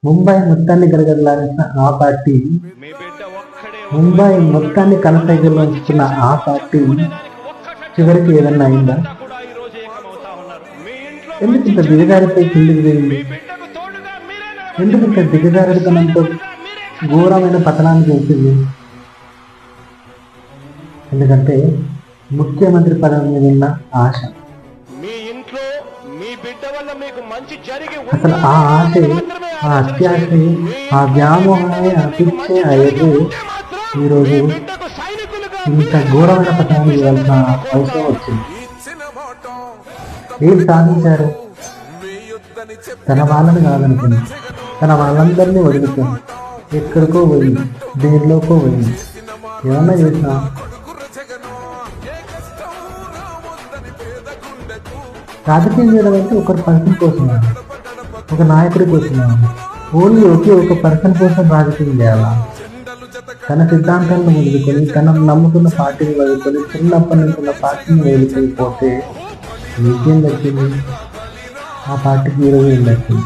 ముంబై మొత్తాన్ని గడగడలాడిన ఆ పార్టీ, ముంబై మొత్తాన్ని కనసైగల్లో ఉంచుకున్న ఆ పార్టీ చివరికి ఏదన్నా అయిందా? ఎందుకు ఇంత దిగజారిపై కిందికి పోయింది? ఎందుకు ఇంత దిగజారుతనంతో ఘోరమైన పతనానికి వచ్చింది? ఎందుకంటే ముఖ్యమంత్రి పదవి మీద ఉన్న ఆశ. అసలు ఆ ఆశ, ఆ అత్యాశ, ఆ వ్యామోహమే, ఆ పిచ్చే, ఆ ఎర్రు ఈరోజు ఇంత ఘోరమైన పతనాన్ని ఇవ్వాల్సిన అవసరం వచ్చింది. ఏం సాధించారు? తన వాళ్ళని కాదనుకుంది, తన వాళ్ళందరినీ వదులుకుంది, ఎక్కడికో పోయింది, దేనిలోకో పోయింది. ఏమన్నా చేసినా రాజకీయం చేయడం అంటే ఒకరి పర్సన్ కోసం, ఒక నాయకుడి కోసం, ఓన్లీ ఒకే ఒక పర్సన్ కోసం రాజకీయం చేయాలా? తన సిద్ధాంతాలను వదులుకొని, తన నమ్ముకున్న పార్టీని వదులుకొని, చిన్నప్పటి నుంచి ఉన్న పార్టీని వదిలిపోతే మీకేం దక్కింది? ఆ పార్టీకి ఈరోజు ఏం దక్కింది?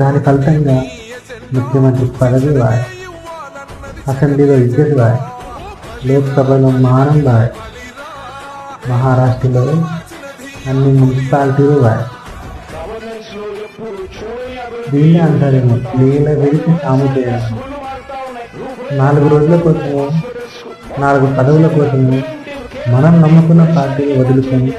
దాని ఫలితంగా ముఖ్యమంత్రి పదవి వాయ్, అసెంబ్లీలో ఇజ్జత్ వాయ్, లోక్సభలో మానం వాయ్, మహారాష్ట్రలో అన్ని మున్సిపాలిటీలు వాయ్. దీన్నే అంటారేమో నీళ్ళ వెలికి సాము చేయడం. 4 రోజుల కోసము, 4 పదవుల కోసము మనం నమ్ముకున్న పార్టీని వదులుకొని